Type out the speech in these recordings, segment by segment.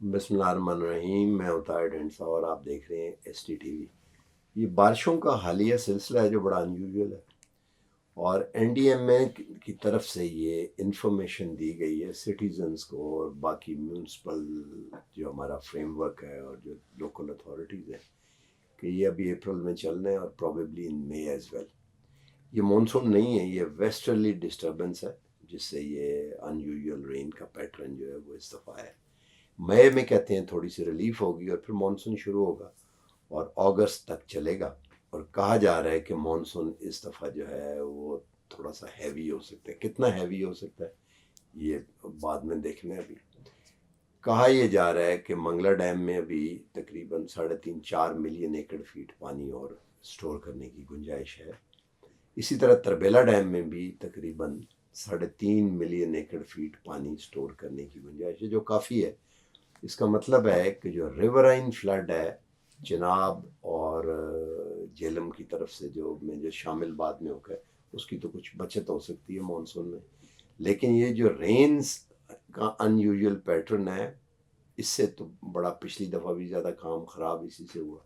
बिस्मिल्लाहिर्रहमानिर्रहीम। मैं उतार ढंडसा और आप देख रहे हैं STTV। ये बारिशों का हालिया सिलसिला है जो बड़ा अनयूजुअल है, और NDMA की तरफ से ये इंफॉर्मेशन दी गई है सिटीजन्स को और बाकी म्यूनसिपल जो हमारा फ्रेमवर्क है और जो लोकल अथॉरिटीज़ हैं कि ये अभी अप्रैल में चलना है और प्रॉबेबली इन मई एज वेल। ये मानसून नहीं है, ये वेस्टर्ली डिस्टर्बेंस है जिससे ये अनयूजुअल रेन का पैटर्न जो है वो इस दफ़ा है। मई में कहते हैं थोड़ी सी रिलीफ होगी और फिर मानसून शुरू होगा और अगस्त तक चलेगा। और कहा जा रहा है कि मानसून इस दफ़ा जो है वो थोड़ा सा हैवी हो सकता है। कितना हैवी हो सकता है ये बाद में देखना है। अभी कहा यह जा रहा है कि मंगला डैम में अभी तकरीबन 3.5-4 मिलियन एकड़ फीट पानी और स्टोर करने की गुंजाइश है। इसी तरह तरबेला डैम में भी तकरीबन 3.5 मिलियन एकड़ फीट पानी स्टोर करने की गुंजाइश है, जो काफ़ी है। इसका मतलब है कि जो रिवराइन फ्लड है चिनाब और झेलम की तरफ से जो शामिल बाद में होकर, उसकी तो कुछ बचत हो सकती है मानसून में। लेकिन ये जो रेन्स का अनयूजुअल पैटर्न है, इससे तो बड़ा पिछली दफ़ा भी ज़्यादा काम ख़राब इसी से हुआ।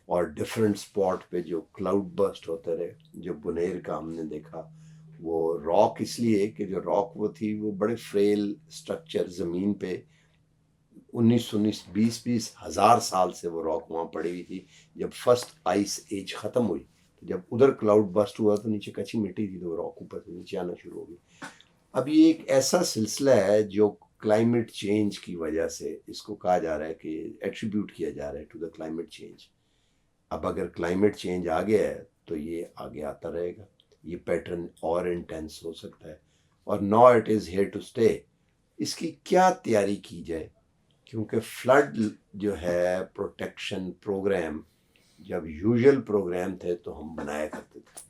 और डिफरेंट स्पॉट पे जो क्लाउड बर्स्ट होते रहे, जो बुनेर का हमने देखा, वो रॉक इसलिए कि जो रॉक वो थी वो बड़े फ्रेल स्ट्रक्चर ज़मीन पे 19 20 हज़ार साल से वो रॉक वहाँ पड़ी हुई थी। जब फर्स्ट आइस एज ख़त्म हुई तो जब उधर क्लाउड बस्ट हुआ तो नीचे कच्ची मिट्टी थी, तो रॉक ऊपर से नीचे आना शुरू हो गई। अब ये एक ऐसा सिलसिला है जो क्लाइमेट चेंज की वजह से, इसको कहा जा रहा है कि एट्रीब्यूट किया जा रहा है टू द क्लाइमेट चेंज। अब अगर क्लाइमेट चेंज आ गया है तो ये आगे आता रहेगा, ये पैटर्न और इंटेंस हो सकता है और now it is here to stay. इसकी क्या तैयारी की जाए, क्योंकि फ्लड जो है प्रोटेक्शन प्रोग्राम जब यूजुअल प्रोग्राम थे तो हम बनाया करते थे,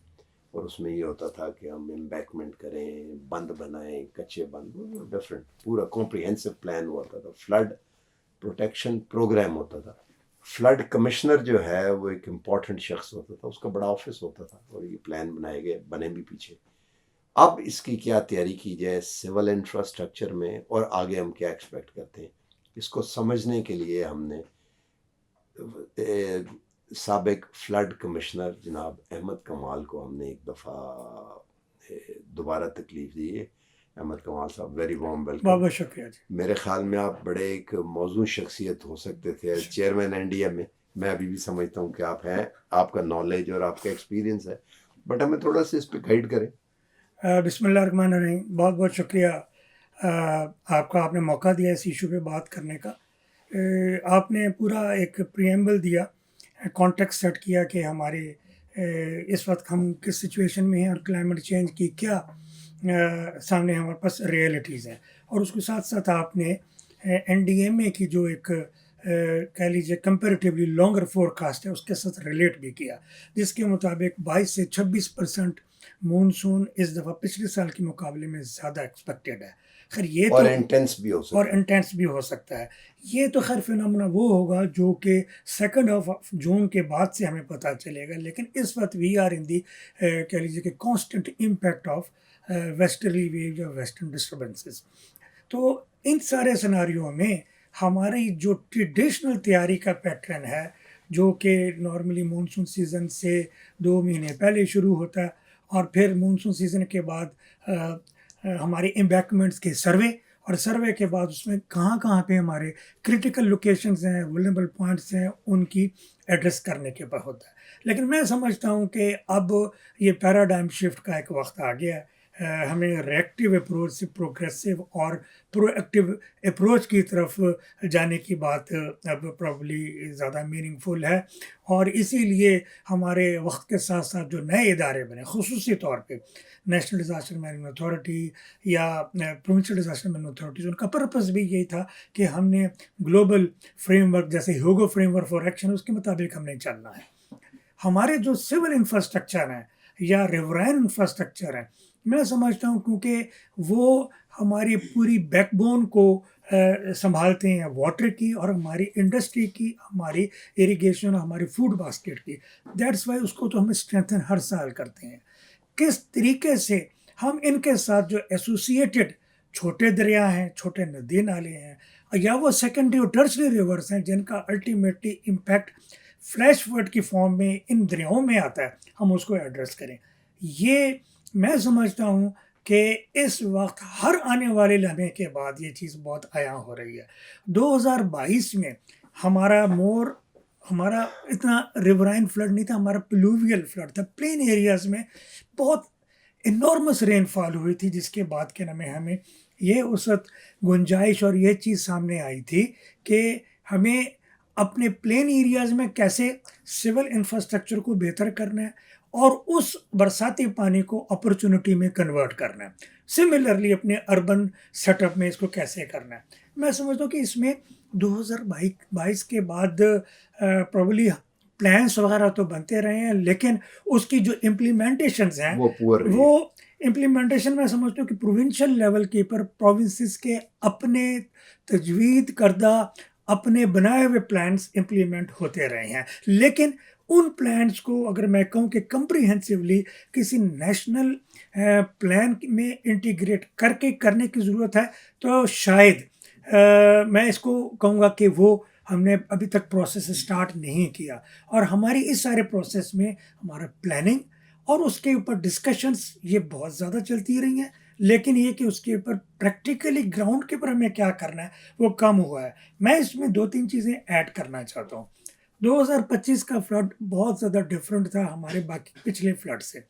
और उसमें ये होता था कि हम एम्बैकमेंट करें, बंद बनाएं, कच्चे बंद, डिफरेंट पूरा कॉम्प्रिहेंसिव प्लान हुआ था। फ्लड प्रोटेक्शन प्रोग्राम होता था। फ्लड कमिश्नर जो है वो एक इम्पॉर्टेंट शख्स होता था, उसका बड़ा ऑफिस होता था और ये प्लान बनाए गए, बने भी पीछे। अब इसकी क्या तैयारी की जाए सिविल इंफ्रास्ट्रक्चर में और आगे हम क्या एक्सपेक्ट करते हैं, इसको समझने के लिए हमने साबिक फ्लड कमिश्नर जनाब अहमद कमाल को हमने एक दफ़ा दोबारा तकलीफ़ दी है। अहमद कमाल साहब, वेरी वार्म वेलकम। बहुत बहुत शुक्रिया जी। मेरे ख्याल में आप बड़े एक मौजूद शख्सियत हो सकते थे चेयरमैन NDM में। मैं अभी भी समझता हूँ कि आप हैं, आपका नॉलेज और आपका एक्सपीरियंस है, बट हमें थोड़ा सा इस पर गाइड करें। बिस्मिल्लाहिर्रहमानिर्रहीम। बहुत बहुत शुक्रिया आपका, आपने मौका दिया इस इशू पे बात करने का। आपने पूरा एक प्रीएम्बल दिया, कॉन्टेक्स्ट सेट किया कि हमारे इस वक्त हम किस सिचुएशन में हैं और क्लाइमेट चेंज की क्या सामने हमारे पास रियलिटीज़ हैं। और उसके साथ साथ आपने NDMA की जो एक कह लीजिए कंपेरेटिवली लॉन्गर फोरकास्ट है उसके साथ रिलेट भी किया, जिसके मुताबिक 22 से 26% मानसून इस दफ़ा पिछले साल के मुकाबले में ज़्यादा एक्सपेक्टेड है। खैर ये और तो इंटेंस भी हो सकता और है। इंटेंस भी हो सकता है। ये तो खैर फिनोमेना वो होगा जो कि 2 ऑफ जून के बाद से हमें पता चलेगा, लेकिन इस वक्त वी आर इन दी कह लीजिए कि constant impact of westerly waves या वेस्टर्न डिस्टर्बेंसेस। तो इन सारे सिनारियों में हमारी जो ट्रेडिशनल तैयारी का पैटर्न है, जो कि नॉर्मली मानसून सीज़न से 2 महीने पहले शुरू होता है और फिर मानसून सीज़न के बाद हमारे एम्बैंकमेंट्स के सर्वे, और सर्वे के बाद उसमें कहाँ-कहाँ पे हमारे क्रिटिकल लोकेशंस हैं, वल्नरेबल पॉइंट्स हैं, उनकी एड्रेस करने के ऊपर होता है। लेकिन मैं समझता हूँ कि अब ये पैराडाइम शिफ्ट का एक वक्त आ गया है। हमें रिएक्टिव अप्रोच से प्रोग्रेसिव और प्रोएक्टिव अप्रोच की तरफ जाने की बात अब प्रॉब्ली ज़्यादा मीनिंगफुल है। और इसीलिए हमारे वक्त के साथ साथ जो नए इदारे बने, खुसूसी तौर पे नेशनल डिज़ास्टर मैनेजमेंट अथॉरिटी या प्रोविंशियल डिज़ास्टर मैनेजमेंट अथॉरिटीज़, उनका पर्पस भी यही था कि हमने ग्लोबल फ्रेमवर्क जैसे ह्यूगो फ्रेमवर्क फॉर एक्शन, उसके मुताबिक हमने चलना है। हमारे जो सिविल इंफ्रास्ट्रक्चर हैं या रिवराइन इंफ्रास्ट्रक्चर हैं, मैं समझता हूँ क्योंकि वो हमारी पूरी बैकबोन को संभालते हैं, वाटर की और हमारी इंडस्ट्री की, हमारी इरिगेशन, हमारी फूड बास्केट की। दैट्स वाई उसको तो हम स्ट्रेंथन हर साल करते हैं। किस तरीके से हम इनके साथ जो एसोसिएटेड छोटे दरिया हैं, छोटे नदी नाले हैं, या वो सेकेंडरी और टर्शरी रिवर्स हैं जिनका अल्टीमेटली इम्पैक्ट फ्लैश फ्लड की फॉर्म में इन दरियाओं में आता है, हम उसको एड्रेस करें। ये मैं समझता हूँ कि इस वक्त हर आने वाले लम्हे के बाद ये चीज़ बहुत आया हो रही है। 2022 में हमारा इतना रिवराइन फ्लड नहीं था, हमारा प्लूवियल फ्लड था। प्लेन एरियाज़ में बहुत इनॉर्मस रेनफॉल हुई थी, जिसके बाद के नाम है हमें ये उस वक्त गुंजाइश और ये चीज़ सामने आई थी कि हमें अपने प्लेन एरियाज़ में कैसे सिविल इंफ्रास्ट्रक्चर को बेहतर करना है और उस बरसाती पानी को अपॉर्चुनिटी में कन्वर्ट करना है। सिमिलरली अपने अर्बन सेटअप में इसको कैसे करना है। मैं समझता हूँ कि इसमें 2022 के बाद प्रॉब्ली प्लान्स वगैरह तो बनते रहे हैं, लेकिन उसकी जो इम्प्लीमेंटेशंस हैं वो पुअर रही है। वो इम्प्लीमेंटेशन मैं समझता हूँ कि प्रोविंशियल लेवल के पर प्रोविंसेस के अपने तजवीज़ करदा, अपने बनाए हुए प्लान्स इम्प्लीमेंट होते रहे हैं। लेकिन उन प्लान्स को अगर मैं कहूँ कि कम्प्रिहेंसिवली किसी नेशनल प्लान में इंटीग्रेट करके करने की ज़रूरत है, तो शायद मैं इसको कहूँगा कि वो हमने अभी तक प्रोसेस स्टार्ट नहीं किया। और हमारी इस सारे प्रोसेस में हमारा प्लानिंग और उसके ऊपर डिस्कशंस ये बहुत ज़्यादा चलती रही हैं, लेकिन ये कि उसके ऊपर प्रैक्टिकली ग्राउंड के ऊपर हमें क्या करना है वो कम हुआ है। मैं इसमें 2-3 चीज़ें ऐड करना चाहता हूँ। 2025 का फ्लड बहुत ज़्यादा डिफरेंट था हमारे बाकी पिछले फ्लड से,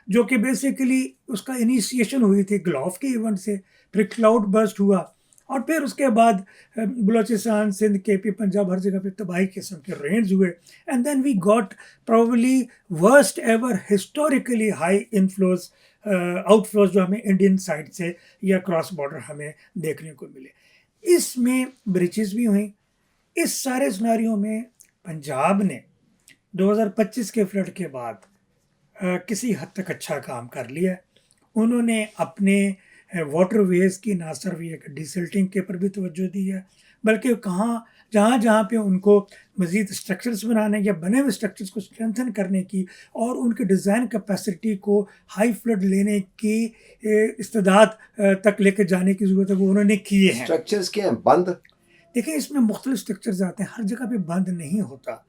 जो कि बेसिकली उसका इनिशिएशन हुई थी ग्लोफ के इवेंट से, फिर क्लाउड बर्स्ट हुआ और फिर उसके बाद बलूचिस्तान, सिंध, केपी, पंजाब हर जगह पे तबाही किस्म के रेन्स हुए। And then we got probably worst ever historically high inflows outflows जो हमें इंडियन साइड से या क्रॉस बॉर्डर हमें देखने को मिले। इसमें ब्रिचेस भी हुई। इस सारे सिनारियों में पंजाब ने 2025 के फ्लड के बाद किसी हद तक अच्छा काम कर लिया है। उन्होंने अपने वाटरवेज़ की ना सिर्फ ये डिसिल्टिंग के ऊपर भी तवज्जो दी है, बल्कि कहाँ जहाँ पे उनको मज़ीद स्ट्रक्चर्स बनाने या बने हुए स्ट्रक्चर्स को स्ट्रेंथन करने की और उनकी डिज़ाइन कैपेसिटी को हाई फ्लड लेने की इस्तेदाद तक लेके जाने की ज़रूरत है, वो उन्होंने किए हैं। स्ट्रक्चर्स क्या हैं? बंद? देखिए, इसमें मुख्तलिफ स्ट्रक्चर्स आते हैं, हर जगह पे बंद नहीं होता।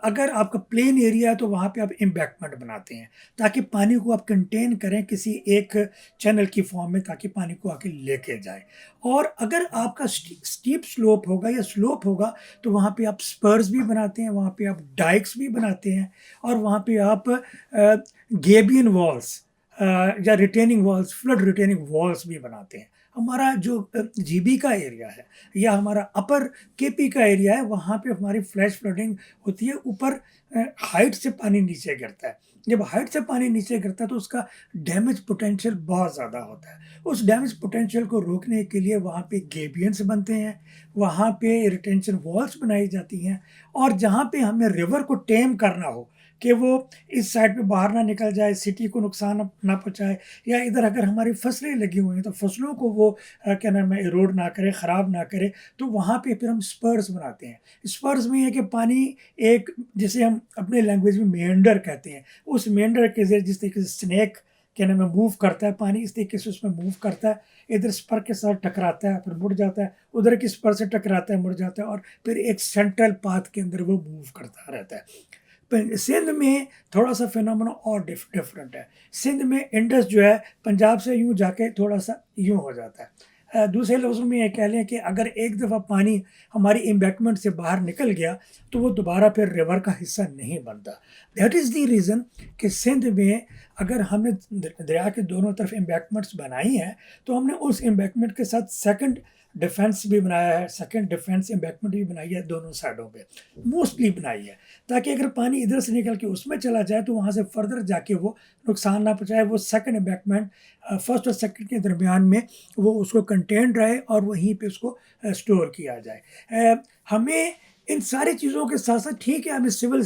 अगर आपका प्लेन एरिया है तो वहाँ पे आप एम्बैंकमेंट बनाते हैं ताकि पानी को आप कंटेन करें किसी एक चैनल की फॉर्म में, ताकि पानी को आके लेके जाए। और अगर आपका स्टीप स्लोप होगा या स्लोप होगा तो वहाँ पे आप स्पर्स भी बनाते हैं, वहाँ पे आप डाइक्स भी बनाते हैं और वहाँ पे आप गेबियन वॉल्स या retaining walls, flood retaining walls भी बनाते हैं। हमारा जो जीबी का एरिया है या हमारा अपर केपी का एरिया है, वहाँ पे हमारी फ्लैश फ्लडिंग होती है। ऊपर हाइट से पानी नीचे गिरता है। जब हाइट से पानी नीचे गिरता है तो उसका डैमेज पोटेंशियल बहुत ज़्यादा होता है। उस डैमेज पोटेंशियल को रोकने के लिए वहाँ पे गेबियंस बनते हैं, वहाँ पे रिटेंशन वॉल्स बनाई जाती हैं और जहाँ पे हमें रिवर को टेम करना हो कि वो इस साइड पे बाहर ना निकल जाए, सिटी को नुकसान ना पहुँचाए, या इधर अगर हमारी फसलें लगी हुई हैं तो फसलों को वो क्या नाम है इरोड ना करे, ख़राब ना करे, तो वहाँ पे फिर हम स्पर्स बनाते हैं। स्पर्स में ये है कि पानी एक, जिसे हम अपने लैंग्वेज में मेंडर कहते हैं, उस मेंडर के ज़रिए जिस तरीके से स्नेक क्या नाम है मूव करता है पानी, इस तरीके से उसमें मूव करता है। इधर स्पर के साथ टकराता है, फिर मुड़ जाता है, उधर के स्पर से टकराता है, मुड़ जाता है और फिर एक सेंट्रल पाथ के अंदर वो मूव करता रहता है। सिंध में थोड़ा सा फिनोमेना और डिफरेंट है। सिंध में इंडस जो है पंजाब से यूँ जाके थोड़ा सा यूँ हो जाता है। दूसरे लफ्ज़ों में ये कह लें कि अगर एक दफ़ा पानी हमारी एम्बैंकमेंट से बाहर निकल गया तो वो दोबारा फिर रिवर का हिस्सा नहीं बनता। दैट इज़ द रीज़न कि सिंध में अगर हमने दरिया के दोनों तरफ एम्बैंकमेंट्स बनाई हैं तो हमने उस एम्बैंकमेंट के साथ सेकंड डिफेंस भी बनाया है, सेकंड डिफेंस एम्बैंकमेंट भी बनाई है दोनों साइडों पे, मोस्टली बनाई है, ताकि अगर पानी इधर से निकल के उसमें चला जाए तो वहाँ से फर्दर जाके वो नुकसान ना पहुँचाए। वो सेकंड एम्बैंकमेंट फर्स्ट और सेकंड के दरमियान में वो उसको कंटेन्ड रहे और वहीं पे उसको स्टोर किया जाए। हमें इन सारी चीज़ों के साथ साथ ठीक है, हमें सिविल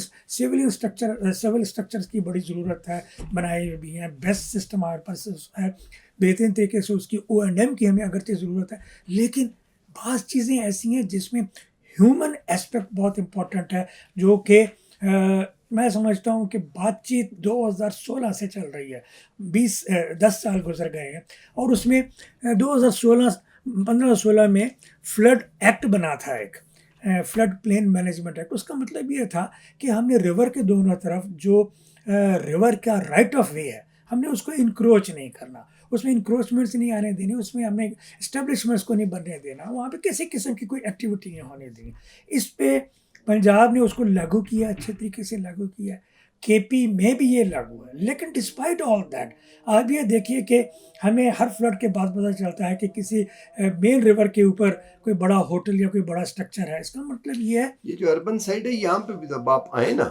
स्ट्रक्चर्स की बड़ी ज़रूरत है, बनाए हुए भी हैं, बेस्ट सिस्टम हमारे पास है, बेहतरीन तरीके से उसकी O&M की हमें अगरचे ज़रूरत है, लेकिन बाज़ चीज़ें ऐसी हैं जिसमें ह्यूमन एस्पेक्ट बहुत इम्पोर्टेंट है, जो कि मैं समझता हूँ कि बातचीत 2016 से चल रही है। 10 साल गुज़र गए हैं और उसमें 2016 15-16 में फ्लड एक्ट बना था एक, फ्लड प्लेन मैनेजमेंट एक्ट। उसका मतलब ये था कि हमने रिवर के दोनों तरफ जो रिवर का राइट ऑफ वे है, हमने उसको इंक्रोच नहीं करना, उसमें इंक्रोचमेंट्स नहीं आने देनी, उसमें हमने एस्टेब्लिशमेंट्स को नहीं बनने देना, वहाँ पे किसी किस्म की कोई एक्टिविटी नहीं होने देनी। इस पे पंजाब ने उसको लागू किया, अच्छे तरीके से लागू किया। केपी में भी ये लागू है। लेकिन डिस्पाइट ऑल दैट, आप ये देखिए कि हमें हर फ्लड के बाद पता चलता है कि किसी मेन रिवर के ऊपर कोई बड़ा होटल या कोई बड़ा स्ट्रक्चर है। इसका मतलब ये है, ये जो अर्बन साइड है यहाँ पे भी जब आप आए ना,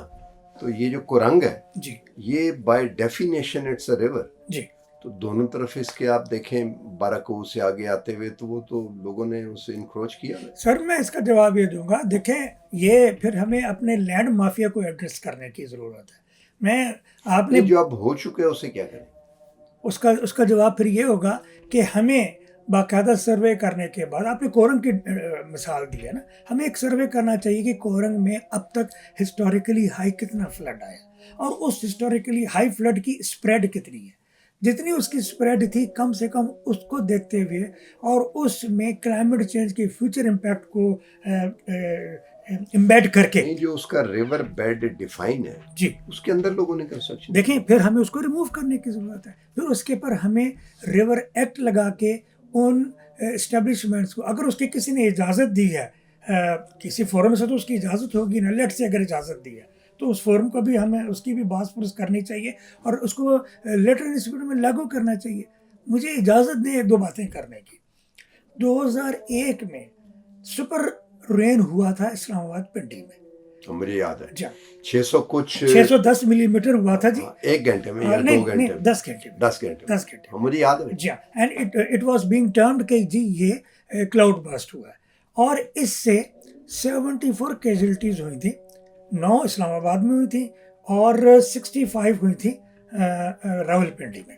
तो ये जो कुरंग है जी ये by definition it's a river. जी, तो दोनों तरफ इसके आप देखें बाराकू से आगे आते हुए, तो वो तो लोगों ने उसे इनक्रोच किया है। सर मैं इसका जवाब ये दूंगा, देखें ये फिर हमें अपने लैंड माफिया को एड्रेस करने की ज़रूरत है। मैं आपने नहीं, जो अब हो चुके हैं उसे क्या करें? उसका उसका जवाब फिर ये होगा कि हमें बाकायदा सर्वे करने के बाद, आपने कोरंग की मिसाल दी है ना, हमें एक सर्वे करना चाहिए कि कोरंग में अब तक हिस्टोरिकली हाई कितना फ्लड आया और उस हिस्टोरिकली हाई फ्लड की स्प्रेड कितनी है। जितनी उसकी स्प्रेड थी कम से कम उसको देखते हुए और उसमें क्लाइमेट चेंज के फ्यूचर इम्पैक्ट को एम्बेड करके, नहीं, जो उसका रिवर बेड डिफाइन है जी उसके अंदर लोगों ने कंस्ट्रक्शन देखें, फिर हमें उसको रिमूव करने की ज़रूरत है। फिर उसके पर हमें रिवर एक्ट लगा के उन इस्टेब्लिशमेंट्स को, अगर उसकी किसी ने इजाज़त दी है, किसी फोरम से तो उसकी इजाज़त होगी ना, लेट से अगर इजाज़त दी है तो उस फोरम को भी हमें उसकी भी बात पुरस करनी चाहिए और उसको लेटर इंस्टीट्यूट में लागू करना चाहिए। मुझे इजाज़त दें एक दो बातें करने की। 2001 में सुपर रेन हुआ था इस्लामाबाद पिंडी में, तो मुझे याद है जी 600 कुछ 610 मिलीमीटर हुआ था जी। एक घंटे में या नहीं 2 घंटे नहीं, में, 10 घंटे में, 10 घंटे में। 10 घंटे हाँ, मुझे याद है। जी। And it was being termed कि जी ये क्लाउड बर्स्ट हुआ है और इससे 74 कैजुअलिटीज हुई थी। 9 इस्लामाबाद में हुई थी और 65 हुई थी रावलपिंडी में।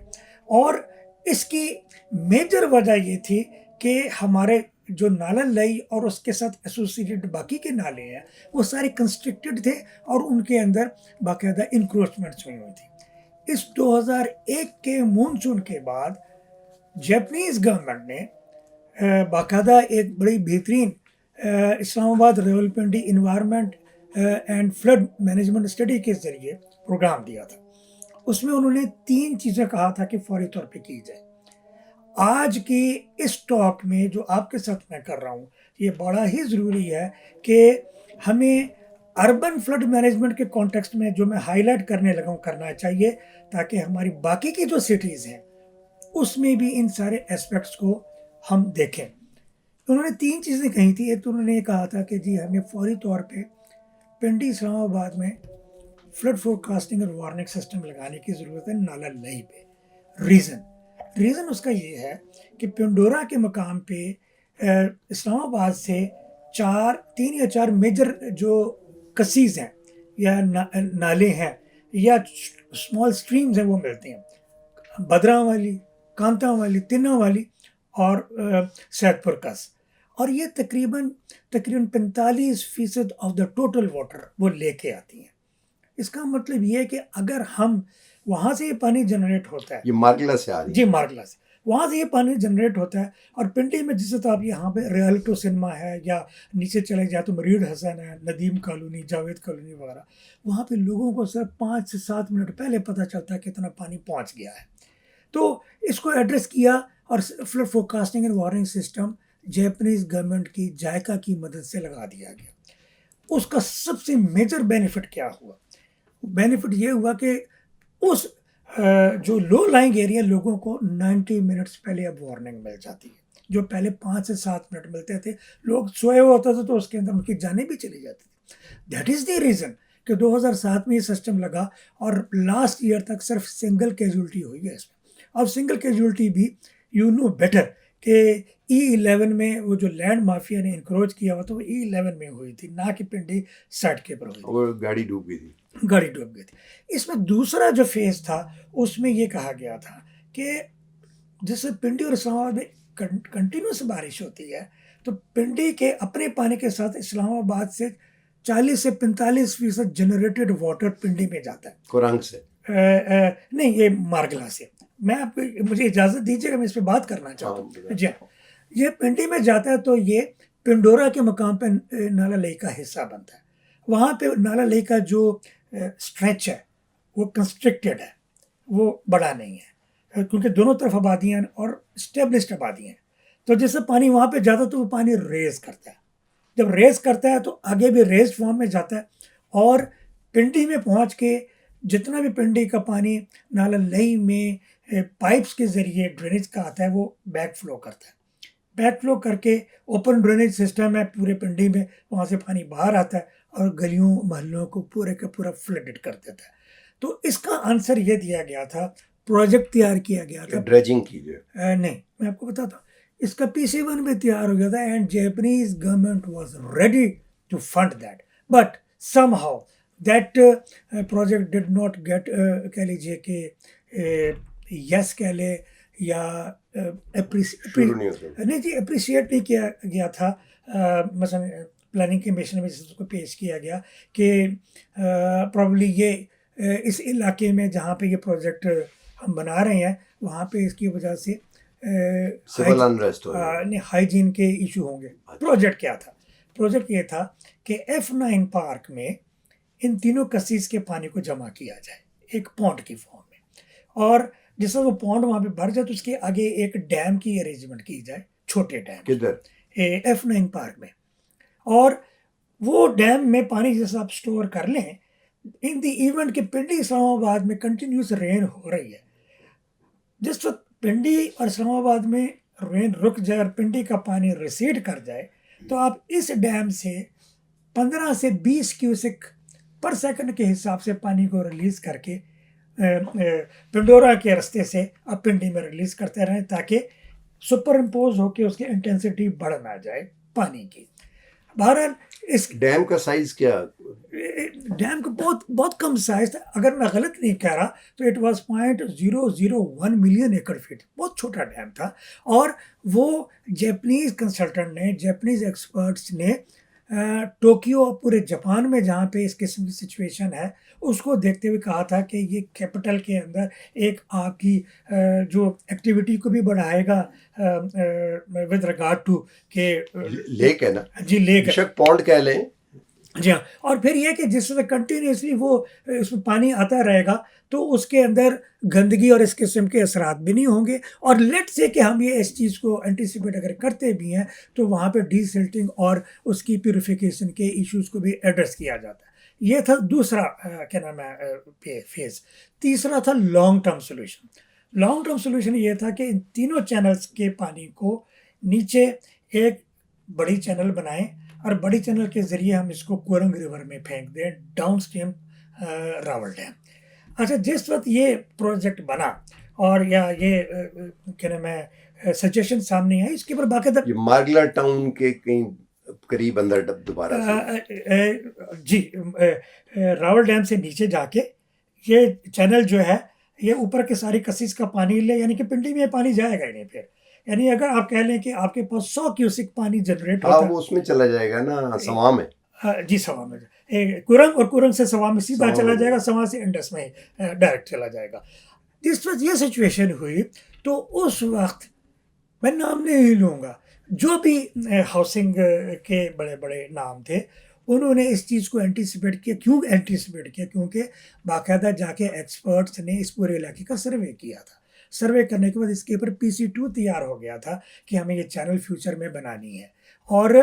और इसकी मेजर वजह ये थी कि हमारे जो नाला लई और उसके साथ एसोसिएटेड बाकी के नाले हैं वो सारे कंस्ट्रिक्टेड थे और उनके अंदर बाकायदा इंक्रोचमेंट्स हुई हुई थी। इस 2001 के मानसून के बाद जापानीज गवर्नमेंट ने बाकायदा एक बड़ी बेहतरीन Islamabad Rawalpindi environment and flood management study के ज़रिए प्रोग्राम दिया था। उसमें उन्होंने 3 चीज़ें कहा था कि फौरी तौर पे की जाए। आज की इस टॉक में जो आपके साथ मैं कर रहा हूँ, ये बड़ा ही ज़रूरी है कि हमें अर्बन फ्लड मैनेजमेंट के कॉन्टेक्स्ट में जो मैं हाईलाइट करने लगा हूँ करना चाहिए, ताकि हमारी बाकी की जो सिटीज़ हैं उसमें भी इन सारे एस्पेक्ट्स को हम देखें। उन्होंने 3 चीज़ें कही थी। एक तो उन्होंने ये कहा था कि जी हमें फौरी तौर पे पिंडी इस्लामाबाद में फ्लड फोरकास्टिंग और वार्निंग सिस्टम लगाने की ज़रूरत है नाला लई पे। रीज़न उसका ये है कि पिंडोरा के मकाम पे इस्लामाबाद से 3 या 4 मेजर जो कसीज़ हैं या नाले हैं या स्मॉल स्ट्रीम्स हैं वो मिलते हैं। बदरा वाली, कांता वाली, तिन्ना वाली और सैदपुर कस। और ये तकरीबन 45% ऑफ द टोटल वाटर वो लेके आती हैं। इसका मतलब ये है कि अगर हम वहाँ से ये पानी जनरेट होता है, ये मार्गला से आ रही जी है। मार्गला से वहाँ से ये पानी जनरेट होता है और पिंडी में जिसे तो आप यहाँ पे रियल्टो सिनेमा है या नीचे चले जाए तो मरीड हसन है, नदीम कॉलोनी, जावेद कॉलोनी वगैरह, वहाँ पे लोगों को सिर्फ 5 से 7 मिनट पहले पता चलता है कि इतना पानी पहुँच गया है। तो इसको एड्रेस किया और flood forecasting and warning system Japanese government की जायका की मदद से लगा दिया गया। उसका सबसे मेजर बेनिफिट क्या हुआ? बेनिफिट ये हुआ कि उस जो लो लाइंग एरिया लोगों को 90 मिनट्स पहले अब वार्निंग मिल जाती है। जो पहले 5 से 7 मिनट मिलते थे, लोग सोए हुए होता था तो उसके अंदर उनकी जानें भी चली जाती थी। दैट इज़ द रीज़न कि 2007 में ये सिस्टम लगा और लास्ट ईयर तक सिर्फ सिंगल कैजुअलिटी हुई है इसमें। अब सिंगल कैजुअलिटी भी यू नो बेटर कि E11 में वो जो लैंड माफिया ने इंक्रोच किया हुआ, तो वो E11 में हुई थी, ना कि पिंडी साइड के पर हुई थी। वो गाड़ी डूब गई थी। गाड़ी डूब गई थी। इसमें दूसरा जो फेज था उसमें ये कहा गया था कि जैसे पिंडी और इस्लामाबाद में कंटिन्यूस बारिश होती है, तो पिंडी के अपने पानी के साथ इस्लामाबाद से 40 से 45% जनरेटेड वाटर पिंडी में जाता है। कुरंग से? नहीं, ये मारगला से। मैं आपको, मुझे इजाज़त दीजिएगा, मैं इस पे बात करना चाहता हूँ। जी हाँ, ये पिंडी में जाता है तो ये पिंडोरा के मुकाम पे नाला लेक का हिस्सा बनता है। वहाँ पे नाला लेक का जो स्ट्रेच है वो कंस्ट्रिक्टेड है, वो बड़ा नहीं है, क्योंकि दोनों तरफ आबादियाँ और स्टेब्लिश्ड आबादियाँ हैं। तो जैसे पानी वहाँ पे जाता है तो वो पानी रेज करता है। जब रेस करता है तो आगे भी रेस फॉर्म में जाता है, और पिंडी में पहुंच के जितना भी पिंडी का पानी नाला लई में पाइप्स के ज़रिए ड्रेनेज का आता है वो बैक फ्लो करता है। बैक फ्लो करके ओपन ड्रेनेज सिस्टम है पूरे पिंडी में, वहाँ से पानी बाहर आता है और गलियों मोहल्लों को पूरे का पूरा फ्लडेड कर देता है। तो इसका आंसर ये दिया गया था, प्रोजेक्ट तैयार किया गया था। ड्रेजिंग कीजिए। नहीं, मैं आपको बताता हूँ, इसका PC1 भी तैयार हो गया था and Japanese government was ready to fund that, but somehow that project did not get, कह लीजिए कि यस कह ले या नहीं जी, अप्रिशिएट नहीं किया गया था। मसलन प्लानिंग कमीशन में जिसको पेश किया गया कि प्रॉब्ली ये इस इलाके में जहाँ पे ये प्रोजेक्ट हम बना रहे हैं वहाँ पे इसकी वजह से सिविल अनरेस्ट हो नहीं, हाइजीन के इशू होंगे। प्रोजेक्ट क्या था? प्रोजेक्ट ये था कि F9 पार्क में इन तीनों कसीस के पानी को जमा किया जाए एक पॉन्ड की फॉर्म में, और जिससे वो पॉन्ड वहाँ पे भर जाए तो उसके आगे एक डैम की अरेंजमेंट की जाए, छोटे डैम। किधर? F9 पार्क में। और वो डैम में पानी जैसा आप स्टोर कर लें, इन द इवेंट के पिंडी इस्लामाबाद में कंटिन्यूस रेन हो रही है, जिस वक्त पिंडी और इस्लामाबाद में रेन रुक जाए और पिंडी का पानी रिसीड कर जाए तो आप इस डैम से 15 से 20 क्यूसेक पर सेकंड के हिसाब से पानी को रिलीज करके पिंडोरा के रास्ते से आप पिंडी में रिलीज करते रहें ताकि सुपर इम्पोज होकर उसकी इंटेंसिटी बढ़ ना जाए पानी की। बहरहाल इस डैम का साइज क्या? डैम का बहुत बहुत कम साइज था, अगर मैं गलत नहीं कह रहा तो इट वाज 0.001 मिलियन एकड़ फीट, बहुत छोटा डैम था। और वो जापानीज कंसल्टेंट ने, जापानीज एक्सपर्ट्स ने टोक्यो और पूरे जापान में जहाँ पे इस किस्म की सिचुएशन है उसको देखते हुए कहा था कि ये कैपिटल के अंदर एक आपकी जो एक्टिविटी को भी बढ़ाएगा विद रिगार्ड टू के लेक है ना जी, लेक है, पॉन्ड कह लें। जी हाँ। और फिर यह कि जिस तरह कंटिन्यूसली वो उसमें पानी आता रहेगा तो उसके अंदर गंदगी और इस किस्म के असरात भी नहीं होंगे। और लेट से कि हम ये इस चीज़ को एंटिसिपेट अगर करते भी हैं तो वहाँ पे डीसिल्टिंग और उसकी प्यूरिफिकेशन के इश्यूज को भी एड्रेस किया जाता है। ये था दूसरा क्या नाम है फेज। तीसरा था long term solution. Long term solution ये था कि इन तीनों चैनल्स के पानी को नीचे एक बड़ी चैनल बनाएं और बड़ी चैनल के ज़रिए हम इसको कुरंग रिवर में फेंक दें डाउन स्ट्रीम रावल डैम। अच्छा, जिस वक्त ये प्रोजेक्ट बना और या ये क्या नाम है सजेशन सामने आई, इसके ऊपर बाकायदा मारगला टाउन के कहीं करीब अंदर दोबारा जी रावल डैम से नीचे जाके ये चैनल जो है ये ऊपर के सारी कसीस का पानी ले, यानी कि पिंडी में पानी जाएगा ही नहीं फिर। यानी अगर आप कह लें कि आपके पास 100 क्यूसिक पानी जनरेट होता है, वो उसमें चला जाएगा ना सवा में। जी, सवा में कुरंग, और कुरंग से सवा में सीधा चला जाएगा, सवा से इंडस में डायरेक्ट चला जाएगा। जिस वक्त ये सिचुएशन हुई तो उस वक्त मैं नाम नहीं लूँगा, जो भी हाउसिंग के बड़े बड़े नाम थे उन्होंने इस चीज़ को एंटिसिपेट किया। क्यों एंटिसिपेट किया? क्योंकि बाकायदा जाके एक्सपर्ट्स ने इस पूरे इलाके का सर्वे किया था। सर्वे करने के बाद इसके ऊपर PC2 तैयार हो गया था कि हमें ये चैनल फ्यूचर में बनानी है। और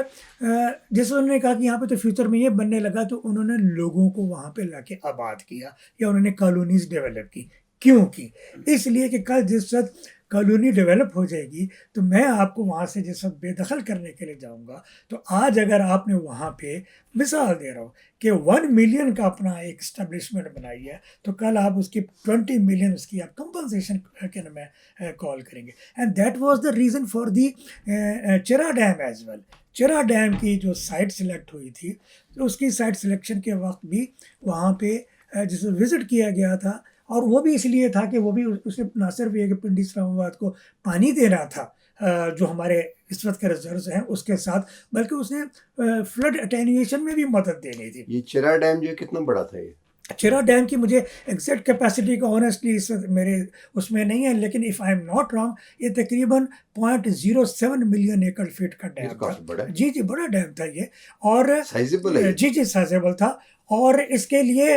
जैसे उन्होंने कहा कि यहाँ पे तो फ्यूचर में ये बनने लगा तो उन्होंने लोगों को वहाँ पे लाके आबाद किया या उन्होंने कॉलोनीज डेवलप की। क्यों की? इसलिए कि कल जिस वक्त कॉलोनी डेवलप हो जाएगी तो मैं आपको वहाँ से जिस वक्त बेदखल करने के लिए जाऊँगा तो आज अगर आपने वहाँ पे मिसाल दे रहा हूँ कि 1 मिलियन का अपना एक इस्टेब्लिशमेंट बनाई है तो कल आप उसकी 20 मिलियन उसकी आप कंपनसेशन के नाम में कॉल करेंगे। And that was the reason for the Chira dam as well. Chira dam की जो साइट सिलेक्ट हुई थी तो उसकी साइट सिलेक्शन के वक्त भी वहाँ पे जिसे विज़िट किया गया था, और वो भी इसलिए था कि वो भी उसने ना सिर्फ ये कि पिंडी इस्लामाबाद को पानी दे रहा था जो हमारे इस वक्त के रिजर्व्स हैं उसके साथ, बल्कि उसने फ्लड अटेन्यूएशन में भी मदद देनी थी। ये चिरा डैम जो है कितना बड़ा था ये? चिरा डैम की मुझे एग्जैक्ट कैपेसिटी का ऑनेस्टली इस वक्त मेरे उसमें नहीं है, लेकिन if I am not wrong ये तकरीबन 0.07 मिलियन एकड़ फीट का ये डैम तो काफी था। बड़ा है, जी जी, बड़ा डैम था ये। और साइजेबल है ये। जी जी, साइजेबल था। और इसके लिए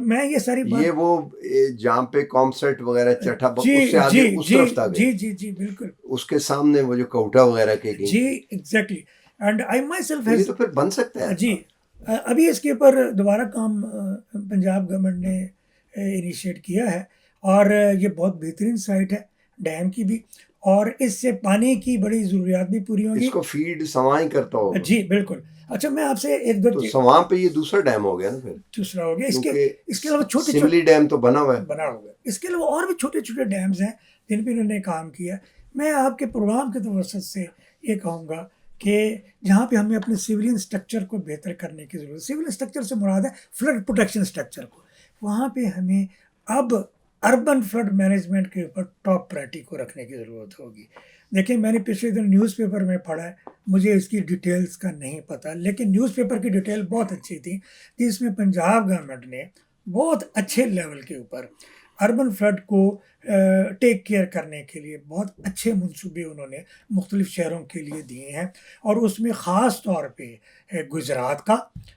मैं ये सारी ये बात, वो जहाँ पे कॉमसेट वगैरह चटा जी उससे आगे जी उस जी तरफ था जी गए, जी जी बिल्कुल, उसके सामने वो जो कौटा वगैरह के जी कहीं। Exactly. And I my self तो ये हैज, तो फिर बन सकता है। जी अभी इसके ऊपर दोबारा काम पंजाब गवर्नमेंट ने इनिशिएट किया है। और ये बहुत बेहतरीन साइट है डैम की भी, और इससे पानी की बड़ी ज़रूरियात भी पूरी होंगी। इसको फीड सवां ही करता होगा, जी बिल्कुल। अच्छा, मैं आपसे एक दो तो सवां पे ये दूसरा डैम हो गया ना फिर, दूसरा हो गया। क्योंकि इसके अलावा छोटे छोटे सिमली डैम तो बना हुआ है। बना हुआ है। इसके अलावा और भी छोटे छोटे डैम्स हैं जिन पे इन्होंने काम किया। मैं आपके प्रोग्राम के तवसत से ये कहूँगा कि जहाँ पे हमें अपने सिविलियन स्ट्रक्चर को बेहतर करने की ज़रूरत है, सिविलियन स्ट्रक्चर से मुराद है फ्लड प्रोटेक्शन स्ट्रक्चर को, वहाँ पे हमें अब अर्बन फ्लड मैनेजमेंट के ऊपर टॉप प्रायोरिटी को रखने की ज़रूरत होगी। देखिए, मैंने पिछले दिन न्यूज़पेपर में पढ़ा है, मुझे इसकी डिटेल्स का नहीं पता, लेकिन न्यूज़पेपर की डिटेल बहुत अच्छी थी, जिसमें पंजाब गवर्नमेंट ने बहुत अच्छे लेवल के ऊपर अर्बन फ्लड को टेक केयर करने के लिए बहुत अच्छे मंसूबे उन्होंने मुख्तलिफ शहरों के लिए दिए हैं। और उसमें ख़ास तौर पे गुजरात का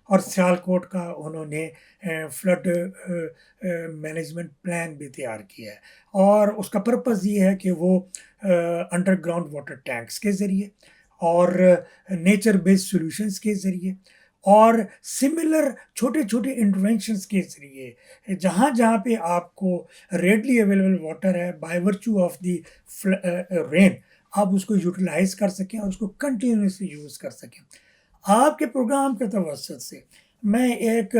और सियालकोट का उन्होंने फ्लड मैनेजमेंट प्लान भी तैयार किया है। और उसका पर्पज़ ये है कि वो अंडरग्राउंड वाटर टैंक्स के ज़रिए और नेचर बेस्ड सॉल्यूशंस के ज़रिए और सिमिलर छोटे छोटे इंटरवेंशंस के ज़रिए जहाँ जहाँ पे आपको रेडली अवेलेबल वाटर है by virtue of the rain, आप उसको यूटिलाइज कर सकें और उसको कंटिन्यूसली यूज़ कर सकें। आपके प्रोग्राम के तवसत से मैं एक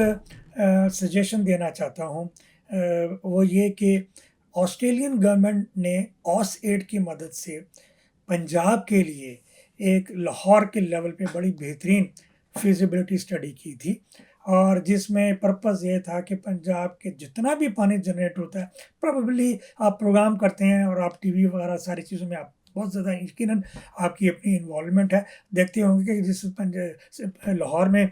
सजेशन देना चाहता हूँ, वो ये कि ऑस्ट्रेलियन गवर्नमेंट ने ऑस एड की मदद से पंजाब के लिए एक लाहौर के लेवल पे बड़ी बेहतरीन फिजिबिलिटी स्टडी की थी, और जिसमें पर्पज़ ये था कि पंजाब के जितना भी पानी जनरेट होता है, प्रोबेबली आप प्रोग्राम करते हैं और आप टीवी वगैरह सारी चीज़ों में आप बहुत ज़्यादा यकीनन आपकी अपनी इन्वॉल्वमेंट है, देखते होंगे कि जिस लाहौर में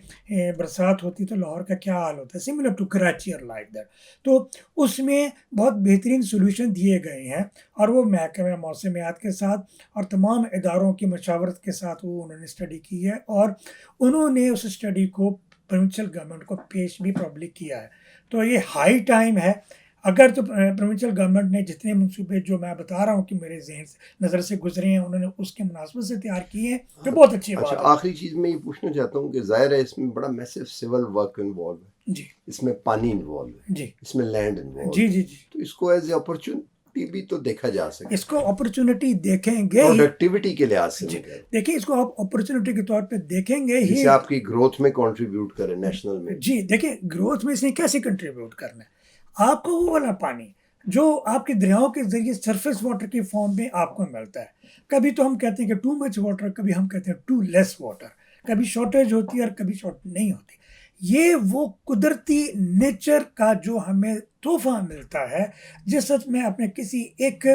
बरसात होती तो लाहौर का क्या हाल होता है, सिमिलर टू कराची और लाइक दैट। तो उसमें बहुत बेहतरीन सोल्यूशन दिए गए हैं, और वो महकमे मौसमियात के साथ और तमाम इदारों की मशावरत के साथ वो उन्होंने स्टडी की है, और उन्होंने उस स्टडी को प्रोविंशियल गवर्नमेंट को पेश भी पब्लिक किया है। तो ये हाई टाइम है, अगर तो प्रोविंशियल गवर्नमेंट ने जितने मंसूबे जो मैं बता रहा हूँ कि मेरे जहन से नज़र से गुजरे हैं, उन्होंने उसके मुनासबत से तैयार किए हैं, तो बहुत अच्छी बात अच्छा, है। आखिरी चीज मैं ये पूछना चाहता हूँ कि जाहिर है इसमें बड़ा मैसिव सिविल वर्क इन्वॉल्व है, जी इसमें पानी इन्वॉल्व है, जी इसमें लैंड इन्वॉल्व जी है, जी जी, तो इसको एज ए अपॉर्चुनिटी भी तो देखा जा सकता इसको अपॉर्चुनिटी देखेंगे है, ही। प्रोडक्टिविटी के लिहाज से जी, मैं कह रहा हूँ, देखिए, इसको आप अपॉर्चुनिटी के तौर पे देखेंगे ही। जिससे आपकी ग्रोथ में कंट्रीब्यूट करे नेशनल में। जी, देखिए, ग्रोथ में इसने कैसे कंट्रीब्यूट करना है, आपको वो वाला पानी जो आपके दरियाओं के ज़रिए सरफेस वाटर के फॉर्म में आपको मिलता है। कभी तो हम कहते हैं कि टू मच वाटर, कभी हम कहते हैं टू लेस वाटर, कभी शॉर्टेज होती है और कभी शॉर्ट नहीं होती। ये वो कुदरती नेचर का जो हमें तोहफ़ा मिलता है, जिस वक़्त मैं अपने किसी एक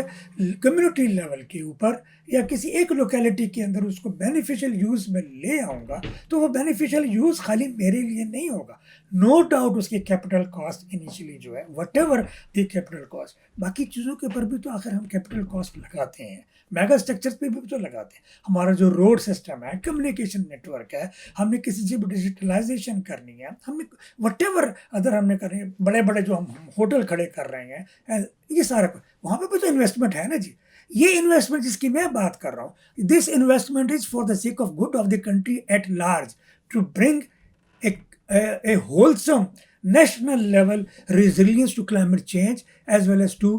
कम्युनिटी लेवल के ऊपर या किसी एक लोकेलिटी के अंदर उसको बेनिफिशियल यूज़ में ले आऊँगा, तो वो बेनिफिशियल यूज़ खाली मेरे लिए नहीं होगा। नो डाउट उसकी कैपिटल कॉस्ट इनिशियली जो है, व्हाटएवर द कैपिटल कॉस्ट, बाकी चीज़ों के ऊपर भी तो आखिर हम कैपिटल कॉस्ट लगाते हैं, मेगा स्ट्रक्चर्स पे भी तो लगाते हैं। हमारा जो रोड सिस्टम है, कम्युनिकेशन नेटवर्क है, हमने किसी चीज़ पर डिजिटलाइजेशन करनी है, हमने व्हाटएवर अदर हमने करनी है, बड़े-बड़े जो हम होटल खड़े कर रहे हैं, ये सारा कुछ वहाँ पे भी तो इन्वेस्टमेंट है ना जी। ये इन्वेस्टमेंट जिसकी मैं बात कर रहा हूँ, this investment is for the sake of good of the country at large, to bring a wholesome national level resilience to climate change as well as to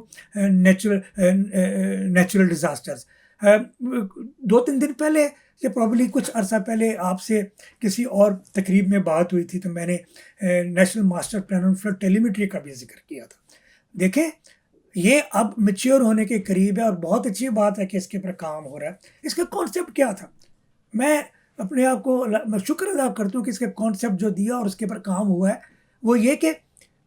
natural disasters. 2-3 दिन पहले या प्रॉब्ली कुछ अरसा पहले आपसे किसी और तकरीब में बात हुई थी, तो मैंने national master plan on flood telemetry का भी जिक्र किया था। देखें, ये अब मैच्योर होने के करीब है और बहुत अच्छी बात है कि इसके ऊपर काम हो रहा है। इसका कॉन्सेप्ट क्या था, मैं अपने आप को मैं शुक्र अदा करता हूँ कि इसका कॉन्सेप्ट जो दिया और उसके ऊपर काम हुआ है, वो ये कि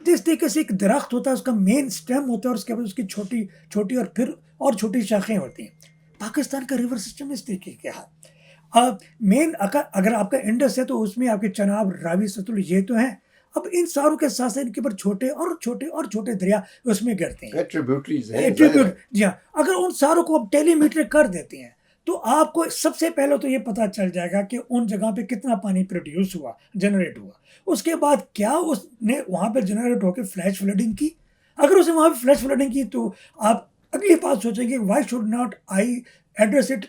जिस तरीके से एक दरख्त होता है, उसका मेन स्टेम होता है और उसके बाद उसकी छोटी छोटी और फिर और छोटी शाखें होती हैं। पाकिस्तान का रिवर सिस्टम इस तरीके का है। मेन अगर आपका इंडस है तो उसमें आपके चनाब, रावी, सतलुज ये तो हैं। अब इन सारों के साथ-साथ इनके ऊपर छोटे और छोटे और छोटे दरिया उसमें गिरते हैं। ट्रिब्यूटरीज हैं, जाहिर ट्रिब्यूट, है। जी हाँ, अगर उन सारों को आप टेलीमीटर कर देते हैं, तो आपको सबसे पहले तो ये पता चल जाएगा कि उन जगह पे कितना पानी प्रोड्यूस हुआ, जनरेट हुआ। उसके बाद क्या उसने वहाँ पे जनरेट होके फ्लैश फ्लडिंग की? अगर उसने वहाँ पे फ्लैश फ्लडिंग की तो आप अगली बात सोचेंगे why should not I address it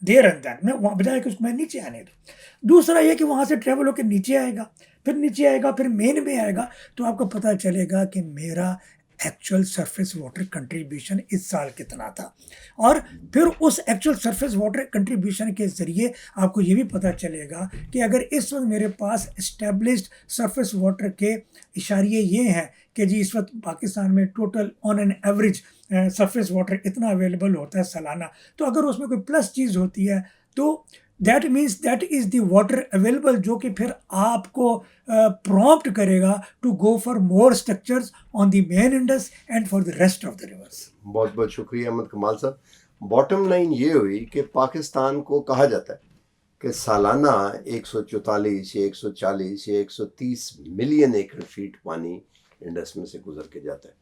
there and then, मैं वहाँ बजाय कि उसको मैं नीचे आने दूँ। दूसरा ये कि वहाँ से ट्रैवल होके नीचे आएगा, फिर नीचे आएगा, फिर मेन में आएगा, तो आपको पता चलेगा कि मेरा एक्चुअल सरफेस वाटर कंट्रीब्यूशन इस साल कितना था। और फिर उस एक्चुअल सरफेस वाटर कंट्रीब्यूशन के ज़रिए आपको ये भी पता चलेगा कि अगर इस वक्त मेरे पास एस्टेब्लिश्ड सरफेस वाटर के इशारिये ये हैं कि जी इस वक्त पाकिस्तान में total on an average surface water इतना अवेलेबल होता है सालाना, तो अगर उसमें कोई प्लस चीज़ होती है तो that means that is the water available, जो कि फिर आपको प्रॉम्प्ट करेगा to go for more structures on the main Indus and for the rest of the rivers. बहुत बहुत शुक्रिया अहमद कमाल साहब। बॉटम लाइन ये हुई कि पाकिस्तान को कहा जाता है कि सालाना 144 या 140 या 130 मिलियन एकड़ फीट पानी इंडस में से गुजर के जाता है,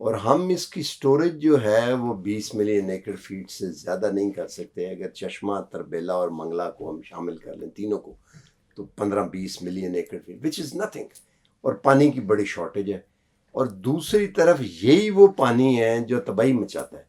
और हम इसकी स्टोरेज जो है वो 20 मिलियन एकड़ फीट से ज़्यादा नहीं कर सकते। अगर चश्मा, तरबेला और मंगला को हम शामिल कर लें, तीनों को, तो 15-20 मिलियन एकड़ फीट, विच इज़ नथिंग। और पानी की बड़ी शॉर्टेज है। और दूसरी तरफ यही वो पानी है जो तबाही मचाता है।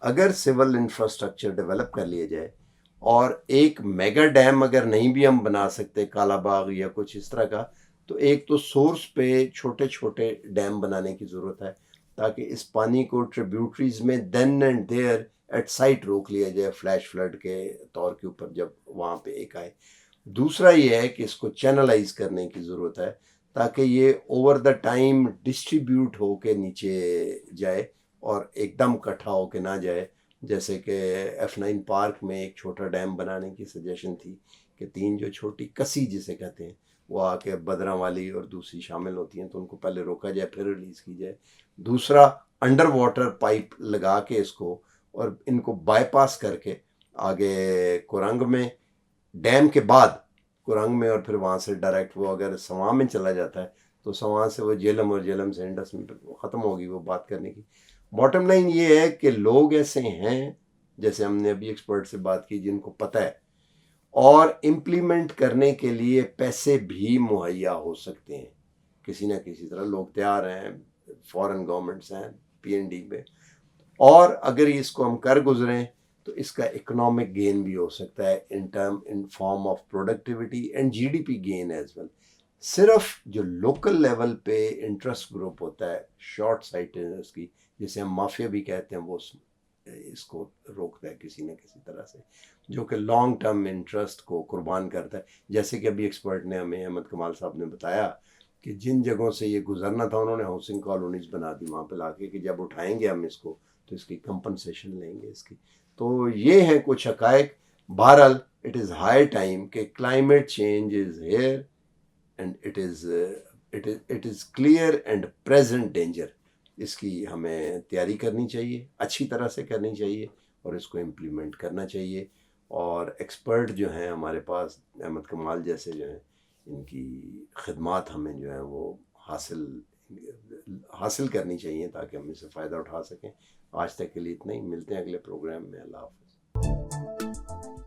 अगर सिविल इंफ्रास्ट्रक्चर डेवलप कर लिया जाए और एक मेगा डैम अगर नहीं भी हम बना सकते, कालाबाग या कुछ इस तरह का, तो एक तो सोर्स पे छोटे छोटे डैम बनाने की ज़रूरत है ताकि इस पानी को ट्रिब्यूटरीज में then and there at site रोक लिया जाए, फ्लैश फ्लड के तौर के ऊपर जब वहाँ पे एक आए। दूसरा ये है कि इसको चैनलाइज करने की ज़रूरत है ताकि ये ओवर द टाइम डिस्ट्रीब्यूट हो के नीचे जाए और एकदम इकट्ठा हो के ना जाए। जैसे कि F9 पार्क में एक छोटा डैम बनाने की सजेशन थी कि 3 जो छोटी कसी जिसे कहते हैं वो आके बदरा वाली और दूसरी शामिल होती हैं, तो उनको पहले रोका जाए फिर रिलीज़ की जाए। दूसरा, अंडर वाटर पाइप लगा के इसको और इनको बाईपास करके आगे कुरंग में, डैम के बाद कुरंग में, और फिर वहाँ से डायरेक्ट वो अगर सवां में चला जाता है तो सवां से वो जेलम और जेलम से इंडस में ख़त्म होगी वो बात करने की। बॉटम लाइन ये है कि लोग ऐसे हैं, जैसे हमने अभी एक्सपर्ट से बात की, जिनको पता है और इम्प्लीमेंट करने के लिए पैसे भी मुहैया हो सकते हैं किसी ना किसी तरह। लोग तैयार हैं, फॉरेन गवर्नमेंट्स हैं PND में, और अगर इसको हम कर गुजरें तो इसका इकोनॉमिक गेन भी हो सकता है in form of productivity and GDP gain as well. सिर्फ जो लोकल लेवल पे इंटरेस्ट ग्रुप होता है, शॉर्ट साइटेडनेस की, जिसे हम माफिया भी कहते हैं, वो इसको रोकता है किसी न किसी तरह से, जो कि लॉन्ग टर्म इंटरेस्ट को कुर्बान करता है। जैसे कि अभी एक्सपर्ट ने हमें, अहमद कमाल साहब ने बताया कि जिन जगहों से ये गुजरना था उन्होंने हाउसिंग कॉलोनीज बना दी वहाँ पे लाके कि जब उठाएंगे हम इसको तो इसकी कंपनसेशन लेंगे इसकी। तो ये हैं कुछ हकायक। बहरहाल इट इज़ हाई टाइम कि climate change is here and it is clear and present danger. इसकी हमें तैयारी करनी चाहिए, अच्छी तरह से करनी चाहिए और इसको इम्प्लीमेंट करना चाहिए। और एक्सपर्ट जो हैं हमारे पास, अहमद कमाल जैसे जो हैं, इनकी खिदमात हमें जो है वो हासिल करनी चाहिए ताकि हम इससे फ़ायदा उठा सकें। आज तक के लिए इतना ही, मिलते हैं अगले प्रोग्राम में। अल्लाह हाफ़िज़।